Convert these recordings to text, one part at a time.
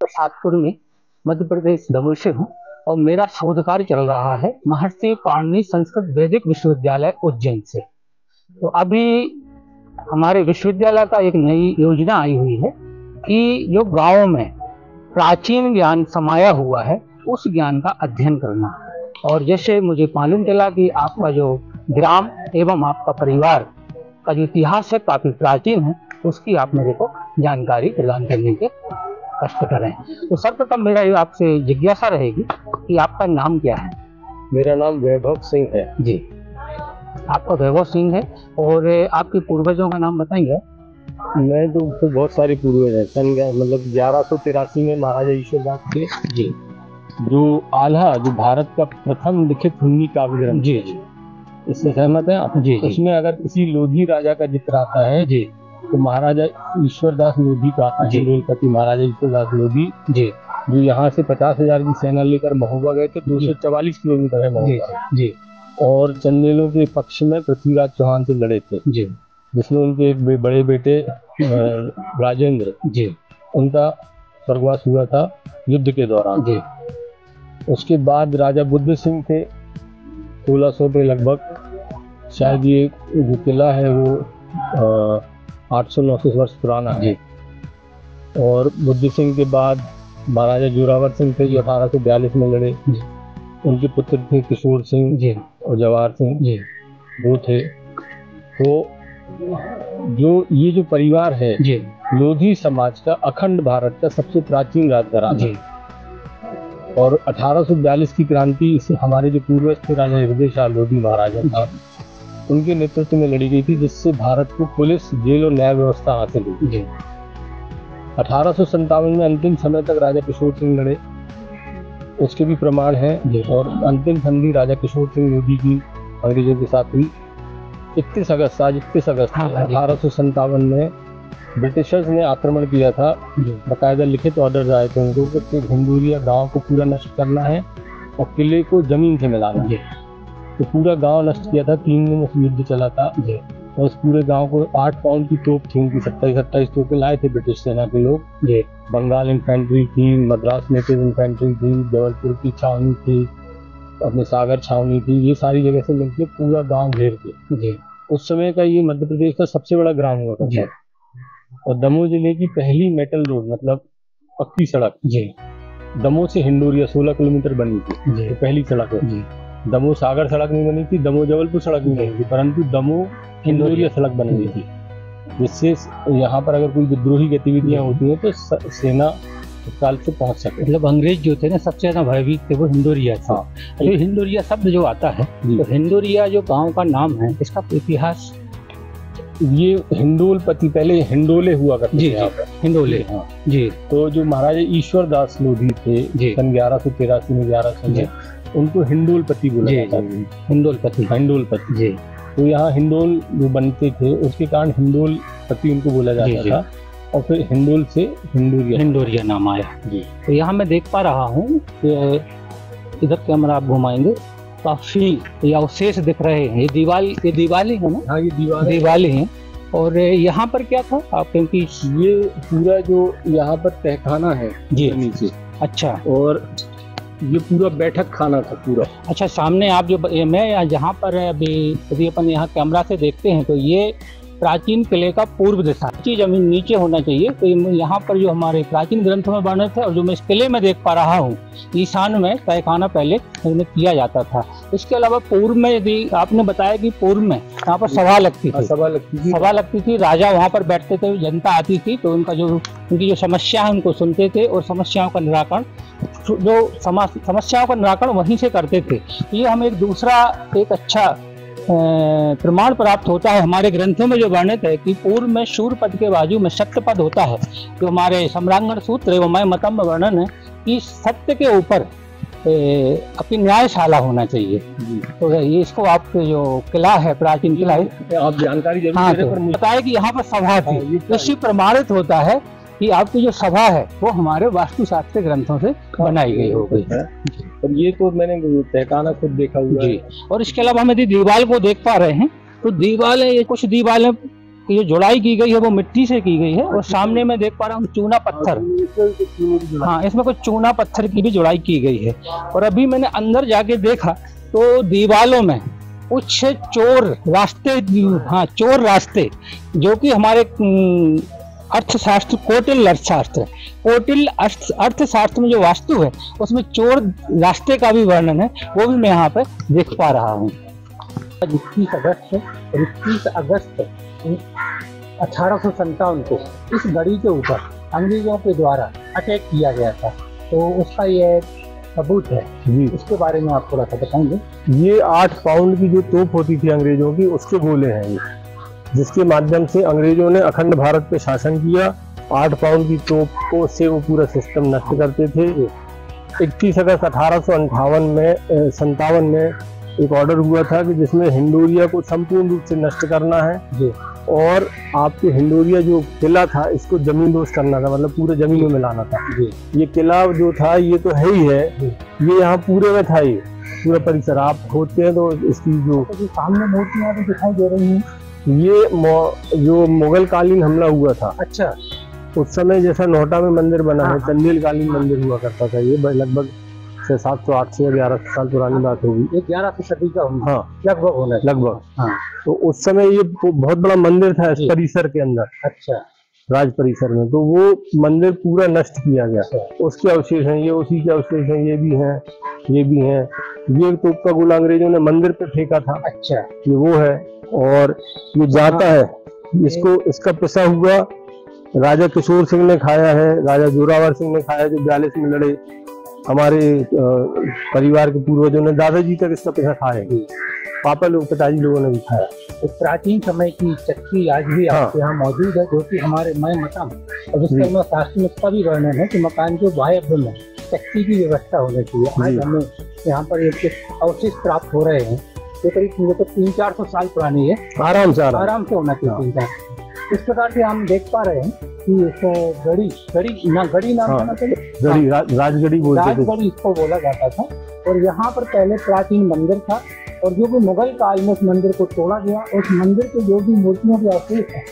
प्रसादपुर में मध्य प्रदेश दमोह से हूँ और मेरा शोध कार्य चल रहा है महर्षि पाणिनि संस्कृत वैदिक विश्वविद्यालय उज्जैन से। तो अभी हमारे विश्वविद्यालय का एक नई योजना आई हुई है कि जो गाँव में प्राचीन ज्ञान समाया हुआ है उस ज्ञान का अध्ययन करना। और जैसे मुझे मालूम चला कि आपका जो ग्राम एवं आपका परिवार का जो इतिहास है काफी प्राचीन है, उसकी आप मेरे को जानकारी प्रदान करने के कष्ट करें। तो सर्वप्रथम मेरा ये आपसे जिज्ञासा रहेगी कि आपका नाम क्या है? मेरा नाम वैभव सिंह है जी। आपका वैभव सिंह है और आपके पूर्वजों का नाम बताएंगे? मैं तो बहुत सारे पूर्वज हैं। सन मतलब 1183 में महाराजा ईश्वरदास थे जी, जो आल्हा, जो भारत का प्रथम लिखित हिंदी काव्य ग्रंथ जी जी, इससे सहमत हैं आप? जी। उसमें अगर किसी लोधी राजा का जिक्र आता है जी तो महाराजा ईश्वरदास लोधी का आता है। हिंडोलपति महाराजा ईश्वरदास लोधी जी, जो यहाँ से 50,000 की सेना लेकर महोबा गए थे। 244 किलोमीटर है महोबा जी, और चंदेलों के पक्ष में पृथ्वीराज चौहान से लड़े थे जी, जिसमें उनके बड़े बेटे राजेंद्र जी, उनका स्वर्गवास हुआ था युद्ध के दौरान। जी। उसके बाद राजा बुद्ध सिंह थे 1600 के लगभग। शायद ये जो किला है वो 800-900 वर्ष पुराना है। और बुद्ध सिंह के बाद महाराजा जोरावर सिंह थे जो 1842 में लड़े। उनके पुत्र थे किशोर सिंह जी और जवाहर सिंह जी, वो थे। तो ये जो परिवार है जी, लोधी समाज का अखंड भारत का सबसे प्राचीन राजघराना जी। और 1842 की क्रांति से हमारे जो पूर्वज थे राजा हृदय शाह लोधी महाराजा था, उनके नेतृत्व में लड़ी गई थी, जिससे भारत को पुलिस, जेल और न्याय व्यवस्था हासिल हुई। 1857 में अंतिम समय तक राजा किशोर सिंह लड़े, उसके भी प्रमाण हैं। और अंतिम संधि राजा किशोर सिंह लोधी की अंग्रेजों के साथ हुई 31 अगस्त 1857 में। ब्रिटिशर्स ने आक्रमण किया था, बाकायदा लिखित ऑर्डर आए थे उनको कि हिंदूरिया गांव को पूरा नष्ट करना है और किले को जमीन से मिलाना है। तो पूरा गांव नष्ट किया था। 3 दिन युद्ध चला था और उस पूरे गांव को 8 पाउंड की तोप थी उनकी। 27-28 तोपें लाए थे ब्रिटिश सेना के लोग। बंगाल इन्फेंट्री थी, मद्रास नेटिव इन्फेंट्री थी, जबलपुर की छावनी थी, अपने सागर छावनी थी, ये सारी जगह से मिलकर पूरा गांव घेर के। उस समय का ये मध्य प्रदेश का सबसे बड़ा ग्राम हुआ था। और दमोह जिले की पहली मेटल रोड मतलब पक्की सड़क दमोह से हिंडोरिया 16 किलोमीटर बनी थी। तो पहली सड़क है। दमोह सागर सड़क नहीं बनी थी, दमोह जबलपुर सड़क नहीं बनी थी, परंतु दमोह हिंडोरिया सड़क बनी हुई थी, जिससे यहाँ पर अगर कोई विद्रोही गतिविधियां होती हैं तो सेना काल से पहुंच सके। मतलब अंग्रेज जो थे ना सबसे ज्यादा भयभीत थे वो हिंडोरिया था। तो हिंडोरिया शब्द जो आता है, तो हिंडोरिया जो गांव का नाम है, इसका इतिहास? ये हिंडोलपति पहले हिंडोले हुआ करते थे यहाँ पर। हिंडोले, हाँ जी। तो जो महाराजा ईश्वरदास लोधी थे सन 1183 में 1100 में, उनको हिंडोलपति बोला जाता है। हिंडोलपति जी। तो यहाँ हिंडोल जो बनते थे उसके कारण हिंडोलपति उनको बोला जाता था और फिर हिंडोल से हिंडोरिया नाम आया जी। तो यहाँ मैं देख पा रहा हूँ कि इधर कैमरा आप घुमाएंगे, काफी अवशेष दिख रहे हैं। ये दीवाली है ना? हाँ, ये दीवाली हैं। और यहाँ पर क्या था आप? क्योंकि ये पूरा जो यहाँ पर तहखाना है जी नीचे। अच्छा। और ये पूरा बैठक खाना था पूरा। अच्छा, सामने आप जो मैं जहाँ पर अभी अपन यहाँ कैमरा से देखते हैं तो ये प्राचीन किले का पूर्व दिशा की जमीन नीचे होना चाहिए। तो यहाँ पर जो हमारे प्राचीन ग्रंथों में वर्णित है और जो मैं इस किले में देख पा रहा हूँ, ईशान में तहखाना पहले किया जाता था। इसके अलावा पूर्व में यदि आपने बताया कि पूर्व में यहाँ पर सभा लगती थी, राजा वहाँ पर बैठते थे, जनता आती थी, तो उनकी जो समस्या है उनको सुनते थे और समस्याओं का निराकरण वहीं से करते थे। ये हमें एक अच्छा प्रमाण प्राप्त होता है। हमारे ग्रंथों में जो वर्णित है कि पूर्व में शूर पद के बाजू में सत्य पद होता है, जो हमारे सम्रांगण सूत्र एवं मय मतम में वर्णन है कि सत्य के ऊपर अपनी न्यायशाला होना चाहिए। तो ये इसको आपके जो किला है, प्राचीन किला है, आप जानकारी जरूर हाँ, तो बताया कि यहाँ पर सभा थी। इससे प्रमाणित होता है कि आपकी जो सभा है वो हमारे वास्तुशास्त्र ग्रंथों से बनाई गई हो गई है। और ये तो मैंने तहखाना खुद देखा हुआ है। और इसके अलावा हम यदि दीवाल को देख पा रहे हैं तो दीवालें, ये कुछ दीवालें की जो जुड़ाई की गई है वो मिट्टी से की गई है, और सामने मैं देख पा रहा हूँ चूना पत्थर। हाँ, इसमें कुछ चूना पत्थर की भी जुड़ाई की गई है। और अभी मैंने अंदर जाके देखा तो दीवालों में कुछ चोर रास्ते, हाँ चोर रास्ते, जो कि हमारे अर्थशास्त्र, कोटिल अर्थशास्त्र में जो वास्तु है उसमें चोर रास्ते का भी वर्णन है, वो भी मैं यहाँ पे देख पा रहा हूँ। 21 अगस्त और 21 अगस्त 1857 को इस गढ़ी के ऊपर अंग्रेजों के द्वारा अटैक किया गया था, तो उसका ये सबूत है जी। इसके बारे में आप थोड़ा सा बताएंगे। ये 8 पाउंड की जो तोप होती थी अंग्रेजों की, उसके गोले हैं ये, जिसके माध्यम से अंग्रेजों ने अखंड भारत पे शासन किया। 8 पाउंड की तोप को से वो पूरा सिस्टम नष्ट करते थे। 21 अगस्त 1857 में एक ऑर्डर हुआ था कि जिसमें हिंडोरिया को संपूर्ण रूप से नष्ट करना है जी। और आपके हिंडोरिया जो किला था इसको जमींदोज करना था, मतलब पूरे जमीनों में लाना था जी। ये किला जो था ये तो है ही है, ये यहाँ पूरे में था, ये पूरा परिसर आप खोदते हैं तो इसकी जो सामने मूर्तियां भी दिखाई दे रही हैं, ये जो मुगल कालीन हमला हुआ था, अच्छा उस समय जैसा नोहटा में मंदिर बना है, चंदेल कालीन मंदिर हुआ करता था। ये लगभग 700 800 या 1100 साल पुरानी बात होगी, 11वीं सदी का होगा। हाँ लगभग होना, लगभग हाँ। तो उस समय ये बहुत बड़ा मंदिर था इस परिसर के अंदर, अच्छा राज परिसर में, तो वो मंदिर पूरा नष्ट किया गया। उसके अवशेष हैं, ये उसी के अवशेष हैं, ये भी हैं, ये भी हैं। ये तोप का गोला अंग्रेजों ने मंदिर पे फेंका था, अच्छा ये वो है। और ये जाता है, इसको इसका पिसा हुआ राजा किशोर सिंह ने खाया है, राजा जोरावर सिंह ने खाया, जो 42 में लड़े। हमारे परिवार के पूर्वजों ने, दादाजी तक इसका पिसा खाया है, पापा लोग, पिताजी लोगों ने भी खाया। एक प्राचीन समय की चक्की आज भी आपके यहाँ मौजूद है, जो कि हमारे मय मकान, और जिसके में शास्त्र में इसका भी वर्णन है कि मकान के बाह्य में चक्की की व्यवस्था होनी चाहिए। आज हमें यहाँ पर एक अवशिष्ट प्राप्त हो रहे हैं जो करीब 300-400 साल पुरानी है, आराम से होना चाहिए। इस प्रकार से हम देख पा रहे हैं कि गढ़ी नाम राजगढ़ी इसको बोला जाता था। और यहाँ पर पहले प्राचीन मंदिर था, और जो भी मुगल काल में उस मंदिर को तोड़ा गया, उस मंदिर के जो भी मूर्तियों के अवशेष है,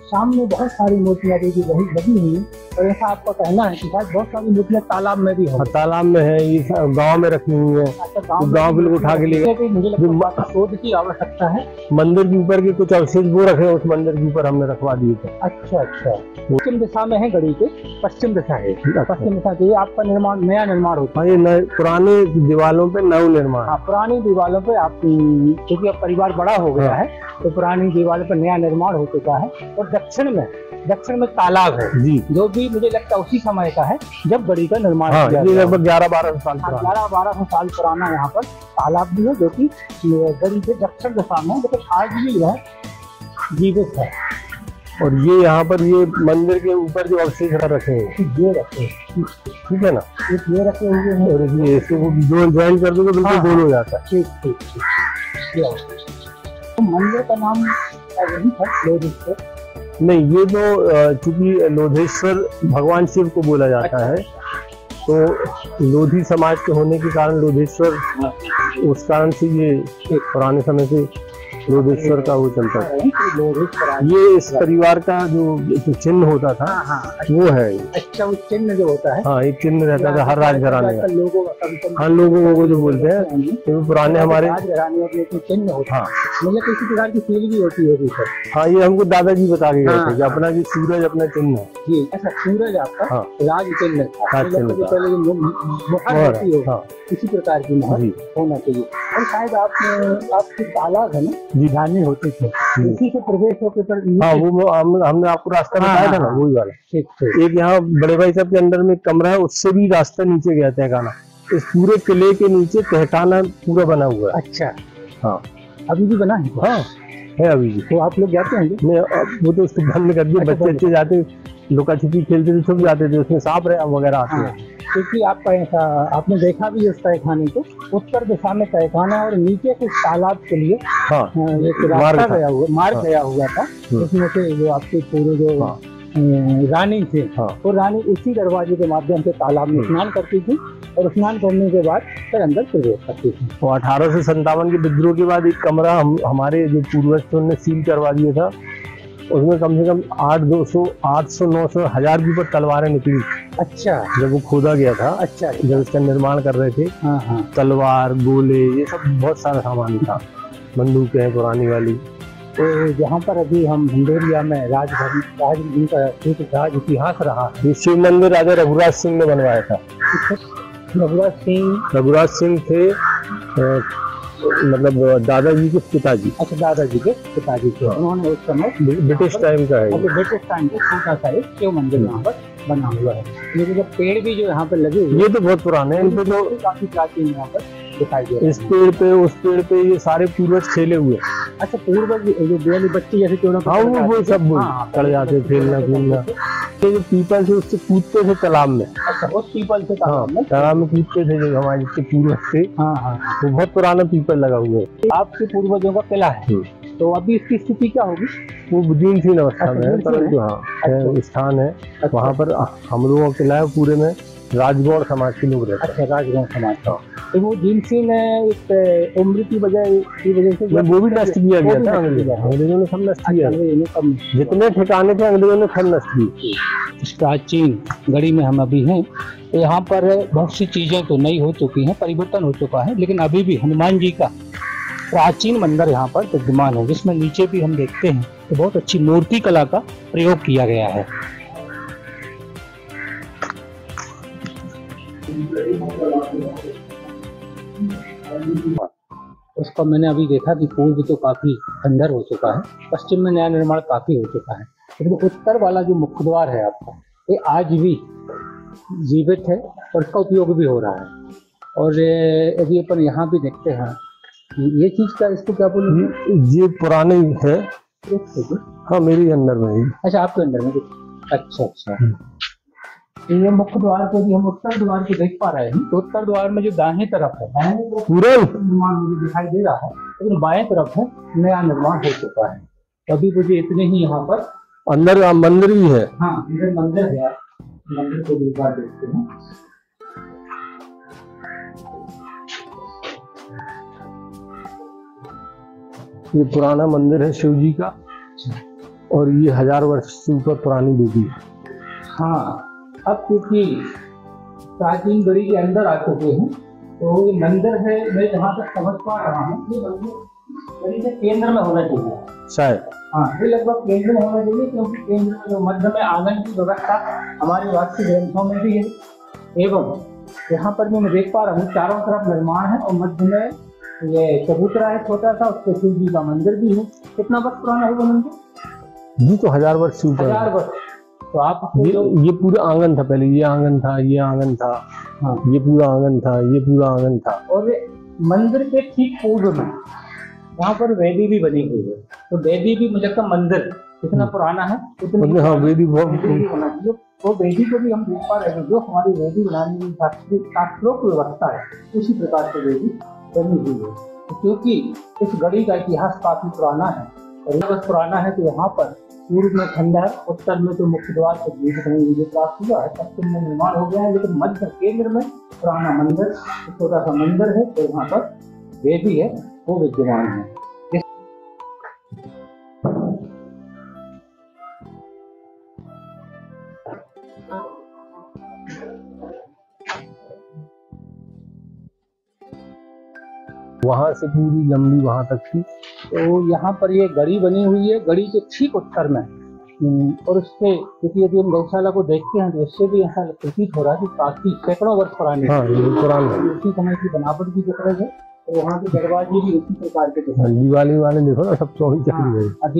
सामने बहुत सारी मूर्तियां लगी हुई हैं। और ऐसा आपका कहना है कि शायद बहुत सारी मूर्तियां तालाब में भी है। तालाब में है, ये गांव में रखी हुई है। अच्छा, गांव में लोग उठा के लिए मुझे लगता है शोध की आवश्यकता है। मंदिर के ऊपर के कुछ अवशेष वो रखे, उस मंदिर के ऊपर हमने रखवा दिए थे। अच्छा, पश्चिम दिशा में है गढ़ी के, पश्चिम दिशा है, पश्चिम दिशा से आपका निर्माण, नया निर्माण होता है। ये पुराने दीवालों पे नव निर्माण। पुरानी दीवारों पे आप, क्योंकि अब परिवार बड़ा हो गया है, तो पुरानी दीवारों पर नया निर्माण हो चुका है। और दक्षिण में तालाब है जी, जो भी मुझे लगता है उसी समय का है जब गढ़ी का निर्माण किया गया। लगभग 11-12 साल पुराना यहाँ पर तालाब भी है, जो कि गढ़ी के दक्षिण दिशा में, लेकिन आज भी वह जीवित है। और ये यहाँ पर ये मंदिर के ऊपर जो अवशेष रखे हैं, ये रखे, ठीक है ना, ये रखे हुए हैं। और इसको ज्वाइन कर दो तो बिल्कुल गोल हो जाता है। ठीक। तो मंदिर का नाम यही था लोधेश्वर? नहीं, ये तो चूंकि लोधेश्वर भगवान शिव को बोला जाता है, तो लोधी समाज के होने के कारण लोधेश्वर, उस कारण से ये पुराने समय से लोधेश्वर का वो चलता था। ये इस परिवार का जो चिन्ह होता था वो है। अच्छा, वो चिन्ह जो होता है, हाँ, एक चिन्ह रहता था हर राजघराने का, हाँ लोगों को जो बोलते हैं, तो पुराने हमारे चिन्ह होता है, मतलब किसी प्रकार की फील भी होती होगी सर। हाँ, ये हमको दादाजी बता के गए थे कि अपना जो सूरज अपना चिन्ह है। अच्छा, सूरज आपका राज चिन्ह था, इसी प्रकार की होना चाहिए। और शायद आपके तालाब है ना, धानी होते थे, इसी से प्रवेश होकर, हाँ वो हमने आपको रास्ता बताया था ना, वही वाला। एक यहाँ बड़े भाई साहब के अंदर में कमरा है, उससे भी रास्ता नीचे गया तहखाना। इस पूरे किले के नीचे तहखाना पूरा बना हुआ है। अच्छा, हाँ अभी भी बना है? हाँ है अभी भी। तो आप लोग जाते होंगे? वो तो उसको बंद कर दिया, बच्चे जाते, लुका छिपी खेलते थे, छुप जाते थे, उसमें सांप वगैरह आते हैं। क्योंकि आपका ऐसा आपने देखा भी उस तहखाने को, उत्तर दिशा में तहखाना और नीचे से तालाब के लिए एक रास्ता मार्ग गया हुआ था, उसमें से जो आपके पूरे जो रानी थे, वो रानी इसी दरवाजे के माध्यम से तालाब में स्नान करती थी, और स्नान करने के बाद फिर अंदर प्रवेश करती थी। तो 1857 के विद्रोह के बाद एक कमरा हमारे जो पूर्वज थे उन्होंने सील करवा दिया था, उसमें कम से कम 800-900 1000 के ऊपर तलवारें निकली। अच्छा, जब वो खोदा गया था, अच्छा, जब इसका निर्माण कर रहे थे, हाँ हाँ, तलवार, गोले, ये सब बहुत सारा सामान था, बंदूकें हैं पुरानी वाली। तो जहाँ पर अभी हम भंडोरिया में राजभवन का राज इतिहास रहा, ये शिव मंदिर राजा रघुराज सिंह ने बनवाया था। रघुराज सिंह थे मतलब दादाजी के पिताजी। अच्छा, दादाजी के पिताजी थे। उन्होंने उस समय ब्रिटिश टाइम का है। ब्रिटिश टाइम का छोटा सा एक शिव मंदिर यहाँ पर बना हुआ है। लेकिन जो पेड़ भी जो यहाँ पर लगे हुए, ये तो बहुत पुराने हैं, इनपे तो काफी प्राचीन यहाँ पर दिखाई दे रहे हैं। इस पेड़ पे, उस पेड़ पे ये सारे पूर्वज खेले हुए। अच्छा, पूर्वज जो बेली बच्चे जैसे क्यों ना, हाँ वो सब चढ़ जाते, खेलना कूदना। ये जो पीपल से उससे कूदते थे तालाब में। अच्छा, उस पीपल से तालाब में कूदते थे जो हमारे जितने पूर्वज थे। हाँ हाँ, वो बहुत पुराना पीपल लगा हुआ है। आपके पूर्वजों का किला है, तो अभी इसकी स्थिति क्या होगी? वो जीर्णशीर्ण अवस्था में है, परंतु हाँ स्थान है वहाँ पर हम लोगों का किला है। पूरे में राजगौड़ समाज के लोग रहते हैं। अच्छा, राजगौड़ समाज का। तो वो जीर्णशीर्ण एक उम्र की वजह से वो भी नष्ट किया गया था। अंग्रेजों ने सब नष्ट किया, जितने ठिकाने थे अंग्रेजों ने सब नष्ट किए। इस प्राचीन गढ़ी में हम अभी हैं। यहाँ पर बहुत सी चीजें तो नई हो चुकी हैं, परिवर्तन हो चुका है, लेकिन अभी भी हनुमान जी का प्राचीन मंदिर यहाँ पर विद्यमान है, जिसमें नीचे भी हम देखते हैं तो बहुत अच्छी मूर्ति कला का प्रयोग किया गया है। उसका मैंने अभी देखा कि पूर्व तो काफी खंडर हो चुका है, पश्चिम में नया निर्माण काफी हो चुका है, लेकिन उत्तर वाला जो मुख्य द्वार है आपका, ये आज भी जीवित है और इसका उपयोग भी हो रहा है। और यदि अपन यहाँ भी देखते हैं, ये चीज का इसको क्या बोलूं, ये पुराने है। हाँ, मेरी अंदर में ही। अच्छा, आपके अंदर में। अच्छा अच्छा, ये मुख्य द्वार को भी हम उत्तर द्वार को देख पा रहे हैं। तो उत्तर द्वार में जो दाहिने तरफ है, पूरा निर्माण मुझे दिखाई दे रहा है, लेकिन बाएं तरफ है नया निर्माण हो चुका है। अभी मुझे इतने ही यहाँ पर अंदर मंदिर भी है। हाँ, इधर मंदिर है, मंदिर को भी एक बार देखते हैं। ये पुराना मंदिर है शिव जी का, और ये 1000 वर्ष से ऊपर पुरानी देवी है। हाँ, अब क्योंकि प्राचीन गढ़ी के अंदर आ चुके हैं, तो ये मंदिर है, मैं जहाँ तक समझ पा रहा हूँ, ये मंदिर गढ़ी के केंद्र में होना चाहिए शायद। हाँ, ये लगभग केंद्र में होना चाहिए, क्योंकि केंद्र में जो मध्य में आंगन की व्यवस्था हमारे वास्तु ग्रंथों में भी है। एवं यहाँ पर भी मैं देख पा रहा हूँ चारों तरफ निर्माण है, और मध्य में ये चबूतरा है छोटा सा, उसके शिव जी का मंदिर भी है। कितना वर्ष पुराना है वो मंदिर? ये तो 1000 वर्ष से ऊपर। 1000 वर्ष। तो आप ये पूरा आंगन था पहले, ये आंगन था, ये आंगन था, हाँ, ये पूरा आंगन था, ये पूरा आंगन था। और मंदिर के ठीक पूर्व में वहाँ पर वेदी भी बनी हुई है। तो वेदी भी, मुझे लगता मंदिर कितना पुराना है उतनी, हाँ, वेदी बहुत होना चाहिए। तो वेदी को भी हम देख पा रहे हैं, जो हमारी वेदी बनाने की शास्त्रोक्त व्यवस्था है, उसी प्रकार से वेदी बनी हुई है। क्योंकि इस गढ़ी का इतिहास काफी पुराना है, और यह पुराना है, तो यहाँ पर पूर्व में खंडहर, उत्तर में तो मुख्य द्वार को जीवित होने प्राप्त हुआ है, पश्चिम में निर्माण हो गया है, लेकिन मध्य केंद्र में पुराना मंदिर, छोटा सा मंदिर है, और यहाँ पर वेदी है वो विद्यमान है। वहां से पूरी लंबी वहां तक थी। तो यहाँ पर ये गढ़ी बनी हुई है, गढ़ी के ठीक उत्तर में, और उससे क्योंकि यदि हम गौशाला को देखते हैं तो इससे भी ऐसा प्रतीत हो रहा है कि काफी सैकड़ों वर्ष पुरानी, हाँ, पुरानी उसी समय की बनावट की दिख रही है। तो वहाँ के दरवाजे भी उसी प्रकार के दिख रहे हैं। दीवाली वाले देखो ना, सब चौड़ी चकड़ी है।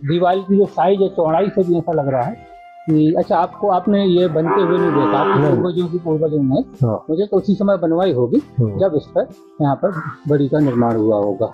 दीवाल की जो साइज है, चौड़ाई से भी ऐसा लग रहा है कि अच्छा, आपने ये बनते हुए नहीं देखा, आपके पूर्वजों ने, मुझे तो उसी समय बनवाई होगी जब इस पर यहाँ पर बड़ी का निर्माण हुआ होगा।